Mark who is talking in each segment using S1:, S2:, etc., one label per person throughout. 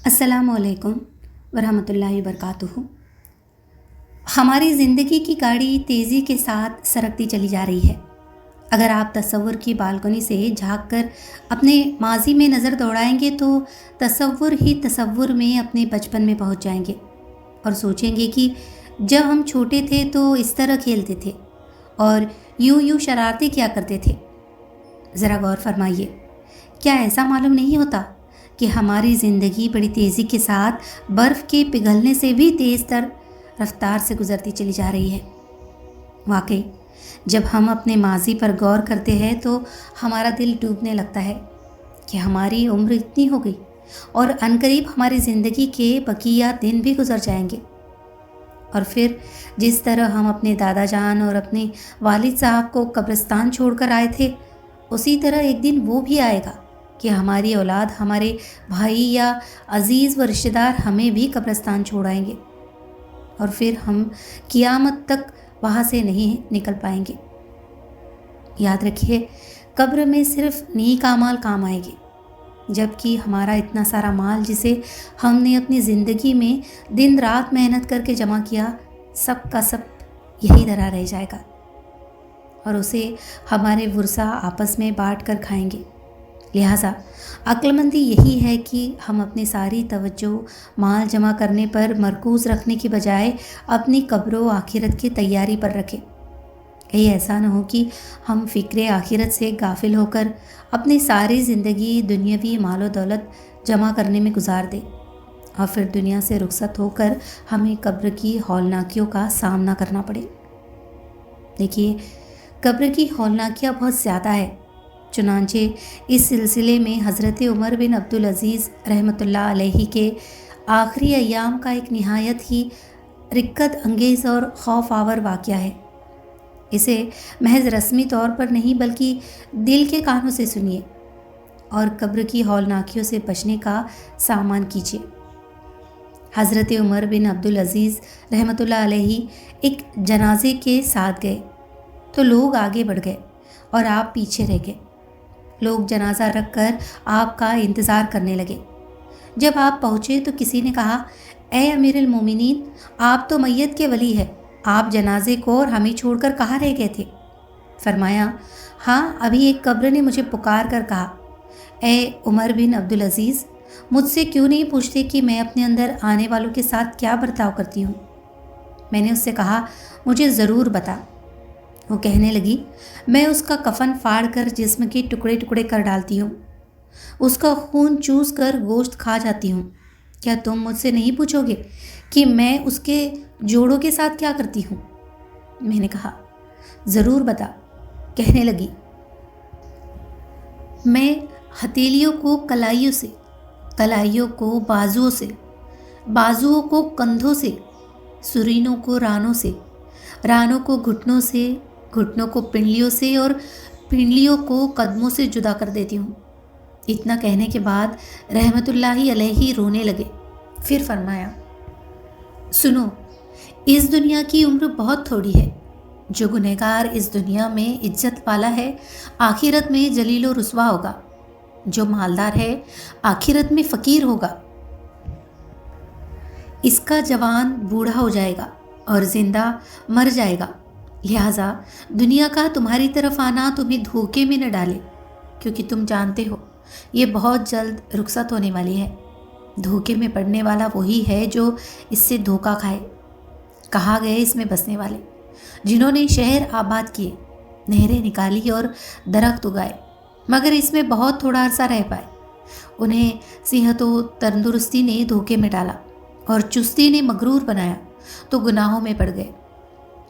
S1: अस्सलाम वालेकुम वरहमतुल्लाहि वबरकातुहू। हमारी ज़िंदगी की गाड़ी तेज़ी के साथ सरकती चली जा रही है। अगर आप तसव्वुर की बालकनी से झांक कर अपने माजी में नज़र दौड़ाएंगे तो तसव्वुर ही तसव्वुर में अपने बचपन में पहुंच जाएंगे और सोचेंगे कि जब हम छोटे थे तो इस तरह खेलते थे और यूं यूं शरारतें किया करते थे। ज़रा गौर फरमाइए, क्या ऐसा मालूम नहीं होता कि हमारी ज़िंदगी बड़ी तेज़ी के साथ बर्फ़ के पिघलने से भी तेज़ तर रफ्तार से गुजरती चली जा रही है। वाकई जब हम अपने माजी पर गौर करते हैं तो हमारा दिल डूबने लगता है कि हमारी उम्र इतनी हो गई और अनकरीब हमारी ज़िंदगी के बकिया दिन भी गुजर जाएंगे। और फिर जिस तरह हम अपने दादा जान और अपने वालिद साहब को कब्रिस्तान छोड़कर आए थे, उसी तरह एक दिन वो भी आएगा कि हमारी औलाद, हमारे भाई या अजीज़ व रिश्तेदार हमें भी कब्रिस्तान छोड़ाएंगे और फिर हम क़ियामत तक वहाँ से नहीं निकल पाएंगे। याद रखिए, कब्र में सिर्फ नेक आमाल काम आएंगे, जबकि हमारा इतना सारा माल जिसे हमने अपनी ज़िंदगी में दिन रात मेहनत करके जमा किया, सब का सब यही धरा रह जाएगा और उसे हमारे वर्सा आपस में बांट कर खाएंगे। लिहाजा अक्लमंदी यही है कि हम अपनी सारी तवज्जो माल जमा करने पर मरकूज़ रखने की बजाय अपनी कब्र आखिरत की तैयारी पर रखें। कहीं ऐसा न हो कि हम फ़िक्र आखिरत से गाफिल होकर अपनी सारी ज़िंदगी दुनियावी मालो दौलत जमा करने में गुजार दें और फिर दुनिया से रुखसत होकर हमें कब्र की हौलनाकियों का सामना करना पड़े। देखिए, कब्र की हौलनाकियाँ बहुत ज़्यादा है। चुनांचे इस सिलसिले में हज़रत उमर बिन अब्दुल अज़ीज़ रहमतुल्लाह अलैहि के आखिरी अय्याम का एक निहायत ही रिक्कत अंगेज़ और खौफ आवर वाक़या है। इसे महज रस्मी तौर पर नहीं बल्कि दिल के कानों से सुनिए और कब्र की हौलनाकियों से बचने का सामान कीजिए। हज़रत उमर बिन अब्दुल अज़ीज़ रहमतुल्लाह अलैहि एक जनाजे के साथ गए तो लोग आगे बढ़ गए और आप पीछे रह गए। लोग जनाजा रख कर आपका इंतज़ार करने लगे। जब आप पहुँचे तो किसी ने कहा, ए अमीरुल मोमिनीन, आप तो मैयत के वली है, आप जनाजे को और हमें छोड़कर कहाँ रह गए थे? फरमाया, हाँ, अभी एक कब्र ने मुझे पुकार कर कहा, ए उमर बिन अब्दुल अज़ीज़, मुझसे क्यों नहीं पूछते कि मैं अपने अंदर आने वालों के साथ क्या बर्ताव करती हूँ? मैंने उससे कहा, मुझे ज़रूर बता। वो कहने लगी, मैं उसका कफन फाड़ कर जिस्म के टुकड़े टुकड़े कर डालती हूँ, उसका खून चूस कर गोश्त खा जाती हूँ। क्या तुम मुझसे नहीं पूछोगे कि मैं उसके जोड़ों के साथ क्या करती हूँ? मैंने कहा, ज़रूर बता। कहने लगी, मैं हथेलियों को कलाइयों से, कलाइयों को बाजुओं से, बाजुओं को कंधों से, सुरीनों को रानों से, रानों को घुटनों से, घुटनों को पिंडलियों से और पिंडलियों को कदमों से जुदा कर देती हूँ। इतना कहने के बाद रहमतुल्लाहि अलैहि रोने लगे। फिर फरमाया, सुनो, इस दुनिया की उम्र बहुत थोड़ी है। जो गुनहगार इस दुनिया में इज्जत वाला है, आखिरत में जलील और रुसवा होगा। जो मालदार है, आखिरत में फ़कीर होगा। इसका जवान बूढ़ा हो जाएगा और जिंदा मर जाएगा। लिहाजा दुनिया का तुम्हारी तरफ आना तुम्हें धोखे में न डाले, क्योंकि तुम जानते हो ये बहुत जल्द रुखसत होने वाली है। धोखे में पड़ने वाला वही है जो इससे धोखा खाए। कहा गए इसमें बसने वाले, जिन्होंने शहर आबाद किए, नहरें निकाली और दरख्त उगाए, मगर इसमें बहुत थोड़ा अरसा रह पाए। उन्हें सेहत व तंदुरुस्ती ने धोखे में डाला और चुस्ती ने मगरूर बनाया तो गुनाहों में पड़ गए।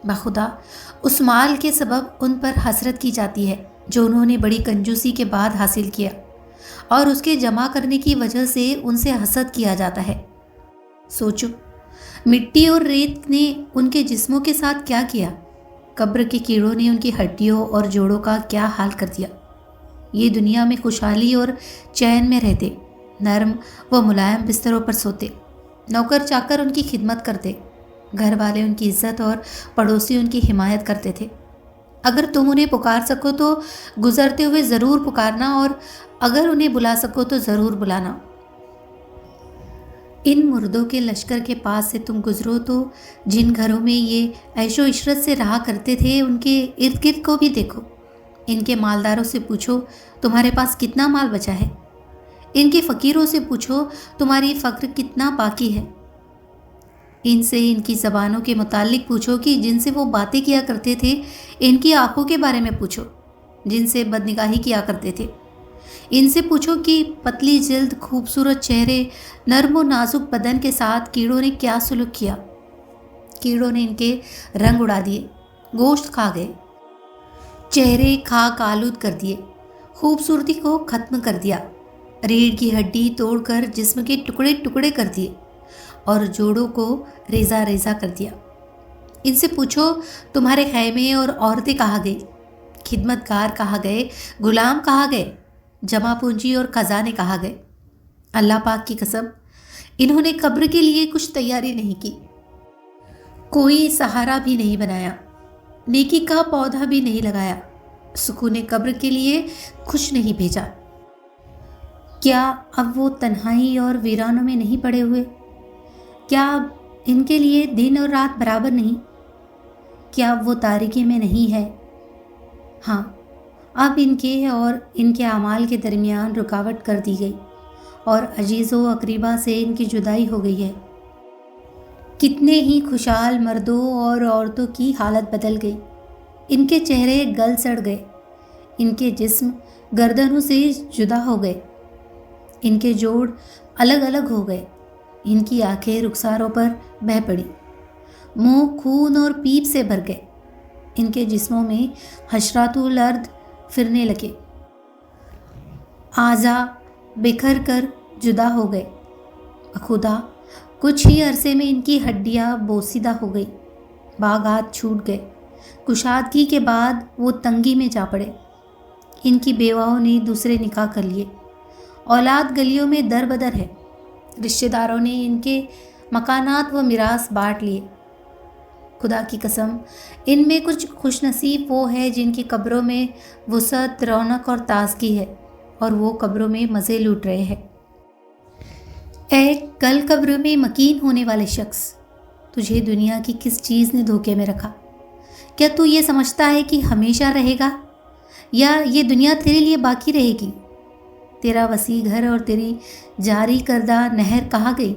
S1: बखुदा उस माल के सबब उन पर हसरत की जाती है जो उन्होंने बड़ी कंजूसी के बाद हासिल किया, और उसके जमा करने की वजह से उनसे हसद किया जाता है। सोचो, मिट्टी और रेत ने उनके जिस्मों के साथ क्या किया, कब्र के कीड़ों ने उनकी हड्डियों और जोड़ों का क्या हाल कर दिया। ये दुनिया में खुशहाली और चैन में रहते, नरम व मुलायम बिस्तरों पर सोते, नौकर चाकर उनकी खिदमत करते, घर वाले उनकी इज्जत और पड़ोसी उनकी हिमायत करते थे। अगर तुम उन्हें पुकार सको तो गुजरते हुए ज़रूर पुकारना, और अगर उन्हें बुला सको तो ज़रूर बुलाना। ان مردوں کے لشکر کے پاس سے تم گزرو تو جن گھروں میں یہ عیش و عشرت سے رہا کرتے تھے ان کے ارد گرد کو بھی دیکھو۔ ان کے مالداروں سے پوچھو تمہارے پاس کتنا مال بچا ہے، ان کے فقیروں سے پوچھو تمہاری فقر کتنا باقی ہے، ان سے ان کی زبانوں کے متعلق پوچھو کہ جن سے وہ باتیں کیا کرتے تھے، ان کی آنکھوں کے بارے میں پوچھو جن سے بدنگاہی کیا کرتے تھے، ان سے پوچھو کہ پتلی جلد، خوبصورت چہرے، نرم و نازک بدن کے ساتھ کیڑوں نے کیا سلوک کیا۔ کیڑوں نے ان کے رنگ اڑا دیے، گوشت کھا گئے، چہرے خاک آلود کر دیے، خوبصورتی کو ختم کر دیا، ریڑھ کی ہڈی توڑ کر جسم کے ٹکڑے ٹکڑے کر دیے اور جوڑوں کو ریزہ ریزہ کر دیا۔ ان سے پوچھو تمہارے خیمے اور عورتیں کہاں گئی، خدمت گار کہاں گئے، غلام کہاں گئے، جمع پونجی اور خزانے کہاں گئے۔ اللہ پاک کی قسم، انہوں نے قبر کے لیے کچھ تیاری نہیں کی، کوئی سہارا بھی نہیں بنایا، نیکی کا پودا بھی نہیں لگایا، سکون قبر کے لیے کچھ نہیں بھیجا۔ کیا اب وہ تنہائی اور ویرانوں میں نہیں پڑے ہوئے؟ کیا اب ان کے لیے دن اور رات برابر نہیں؟ کیا اب وہ تاریکی میں نہیں ہے؟ ہاں، اب ان کے اور ان کے اعمال کے درمیان رکاوٹ کر دی گئی اور عزیز و اقربا سے ان کی جدائی ہو گئی ہے۔ کتنے ہی خوشحال مردوں اور عورتوں کی حالت بدل گئی، ان کے چہرے گل سڑ گئے، ان کے جسم گردنوں سے جدا ہو گئے، ان کے جوڑ الگ الگ ہو گئے، ان کی آنکھیں رخساروں پر بہہ پڑی، منہ خون اور پیپ سے بھر گئے، ان کے جسموں میں حشرات الارض پھرنے لگے، اعضاء بکھر کر جدا ہو گئے۔ خدا، کچھ ہی عرصے میں ان کی ہڈیاں بوسیدہ ہو گئی، باغات چھوٹ گئے، کشادگی کے بعد وہ تنگی میں جا پڑے۔ ان کی بیواؤں نے دوسرے نکاح کر لیے، اولاد گلیوں میں در بدر ہے، رشتہ داروں نے ان کے مکانات و میراث بانٹ لیے۔ خدا کی قسم، ان میں کچھ خوش نصیب وہ ہے جن کی قبروں میں وسعت، رونق اور تازگی ہے، اور وہ قبروں میں مزے لوٹ رہے ہیں۔ اے کل قبر میں مکین ہونے والے شخص، تجھے دنیا کی کس چیز نے دھوکے میں رکھا؟ کیا تو یہ سمجھتا ہے کہ ہمیشہ رہے گا، یا یہ دنیا تیرے لیے باقی رہے گی؟ تیرا وسیع گھر اور تیری جاری کردہ نہر کہاں گئی؟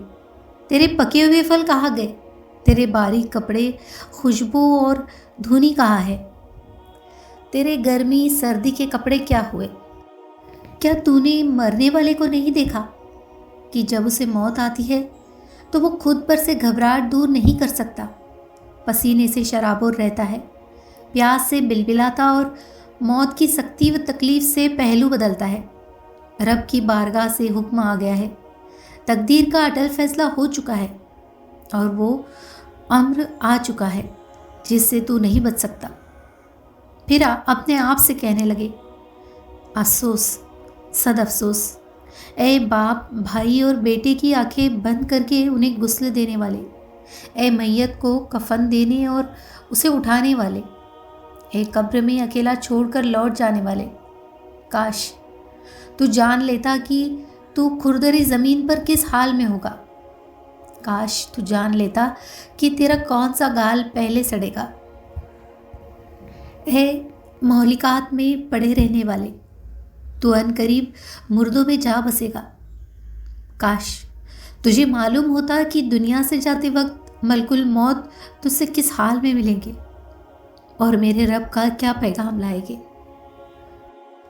S1: تیرے پکے ہوئے پھل کہاں گئے؟ تیرے باریک کپڑے، خوشبو اور دھونی کہاں ہے؟ تیرے گرمی سردی کے کپڑے کیا ہوئے؟ کیا تو نے مرنے والے کو نہیں دیکھا کہ جب اسے موت آتی ہے تو وہ خود پر سے گھبراہٹ دور نہیں کر سکتا، پسینے سے شرابور رہتا ہے، پیاس سے بلبلاتا اور موت کی سختی و تکلیف سے پہلو بدلتا ہے۔ رب کی بارگاہ سے حکم آ گیا ہے، تقدیر کا اٹل فیصلہ ہو چکا ہے، اور وہ امر آ چکا ہے جس سے تو نہیں بچ سکتا۔ پھر اپنے آپ سے کہنے لگے، افسوس، صد افسوس، اے باپ، بھائی اور بیٹے کی آنکھیں بند کر کے انہیں غسل دینے والے، اے میت کو کفن دینے اور اسے اٹھانے والے، اے قبر میں اکیلا چھوڑ کر لوٹ جانے والے، کاش تو جان لیتا کہ تو کھردری زمین پر کس حال میں ہوگا، کاش تو جان لیتا کہ تیرا کون سا گال پہلے سڑے گا۔ اے مہلکات میں پڑے رہنے والے، تو ان قریب مردوں میں جا بسے گا، کاش تجھے معلوم ہوتا کہ دنیا سے جاتے وقت ملک الموت تجھ سے کس حال میں ملیں گے اور میرے رب کا کیا پیغام لائے گے۔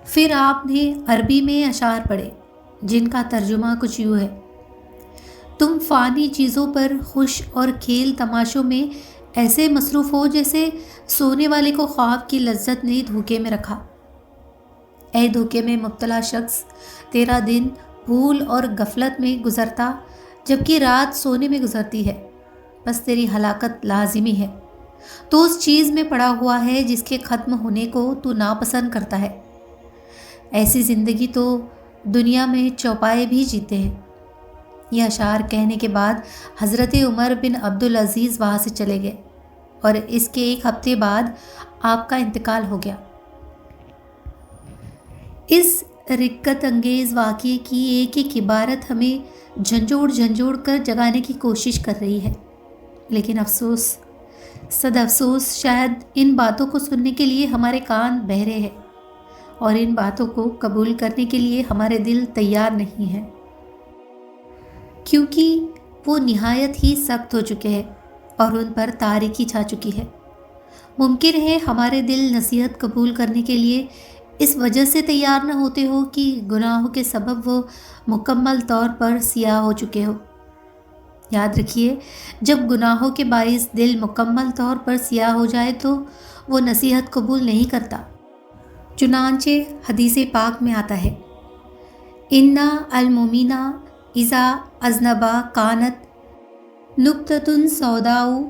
S1: پھر آپ نے عربی میں اشعار پڑھے جن کا ترجمہ کچھ یوں ہے، تم فانی چیزوں پر خوش اور کھیل تماشوں میں ایسے مصروف ہو جیسے سونے والے کو خواب کی لذت نے دھوکے میں رکھا۔ اے دھوکے میں مبتلا شخص، تیرا دن بھول اور غفلت میں گزرتا جبکہ رات سونے میں گزرتی ہے، بس تیری ہلاکت لازمی ہے۔ تو اس چیز میں پڑا ہوا ہے جس کے ختم ہونے کو تو ناپسند کرتا ہے۔ ایسی زندگی تو دنیا میں چوپائے بھی جیتے ہیں۔ یہ اشعار کہنے کے بعد حضرت عمر بن عبدالعزیز وہاں سے چلے گئے اور اس کے 1 ہفتے بعد آپ کا انتقال ہو گیا۔ اس رقت انگیز واقعے کی ایک ایک عبارت ہمیں झंझोड़ कर जगाने की कोशिश कर रही है। लेकिन अफसोस, सद अफसोस, शायद इन बातों को सुनने के लिए हमारे कान बहरे हैं और इन बातों को कबूल करने के लिए हमारे दिल तैयार नहीं है, क्योंकि वो निहायत ही सख्त हो चुके हैं और उन पर तारीकी छा चुकी है। मुमकिन है हमारे दिल नसीहत कबूल करने के लिए इस वजह से तैयार न होते हो कि गुनाहों के सबब वो मुकम्मल तौर पर सियाह हो चुके हो। याद रखिए, जब गुनाहों के बाइस दिल मुकम्मल तौर पर सियाह हो जाए तो वो नसीहत कबूल नहीं करता। चुनांचे हदीस पाक में आता है, इन्ना अल-मुमिना इज़ा अज़नबा कानत नुक्ततुन सौदाउ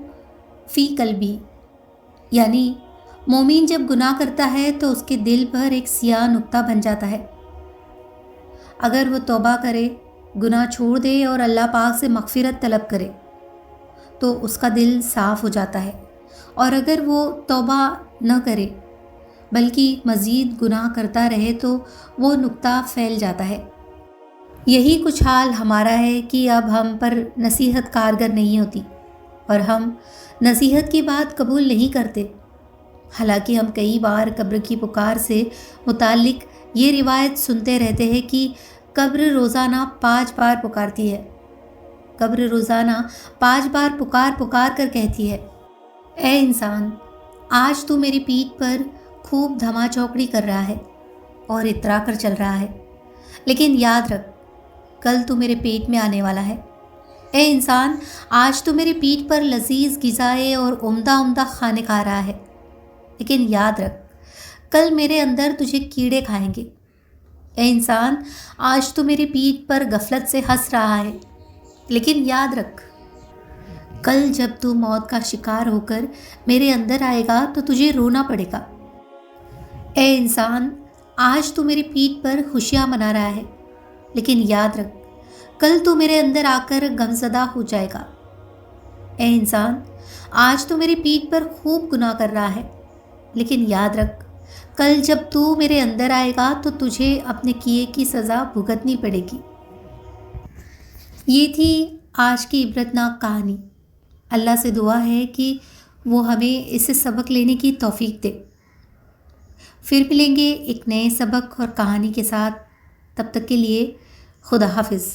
S1: फ़ी कल्बी, यानी मोमिन जब गुनाह करता है तो उसके दिल पर एक सियाह नुक्ता बन जाता है। अगर वो तौबा करे, गुनाह छोड़ दे और अल्लाह पाक से मग़फ़िरत तलब करे तो उसका दिल साफ़ हो जाता है, और अगर वो तौबा न करे बल्कि मज़ीद गुनाह करता रहे तो वो नुक्ता फैल जाता है। यही कुछ हाल हमारा है कि अब हम पर नसीहत कारगर नहीं होती और हम नसीहत की बात कबूल नहीं करते। हालांकि हम कई बार कब्र की पुकार से मुताल्लिक ये रिवायत सुनते रहते हैं कि कब्र रोज़ाना 5 बार पुकारती है। कब्र रोज़ाना 5 बार पुकार कर कहती है, ए इंसान, आज तू मेरी पीठ पर खूब धमा चौकड़ी कर रहा है और इतरा कर चल रहा है, लेकिन याद रख, कल तू मेरे पेट में आने वाला है। ए इंसान, आज तू मेरी पीठ पर लजीज ग़िज़ाएँ और उम्दा खाने खा रहा है, लेकिन याद रख, कल मेरे अंदर तुझे कीड़े खाएंगे। ए इंसान, आज तू मेरी पीठ पर गफलत से हंस रहा है, लेकिन याद रख, कल जब तू मौत का शिकार होकर मेरे अंदर आएगा तो तुझे रोना पड़ेगा। ए इंसान, आज तू मेरी पीठ पर खुशियाँ मना रहा है, लेकिन याद रख, कल तू मेरे अंदर आकर गमज़दा हो जाएगा। ए इंसान, आज तू मेरी पीठ पर खूब गुनाह कर रहा है, लेकिन याद रख, कल जब तू मेरे अंदर आएगा तो तुझे अपने किए की सज़ा भुगतनी पड़ेगी। ये थी आज की इबरतनाक कहानी। अल्लाह से दुआ है कि वो हमें इससे सबक लेने की तौफीक दे। फिर मिलेंगे एक नए सबक और कहानी के साथ। तब तक के लिए खुदा हाफिज़।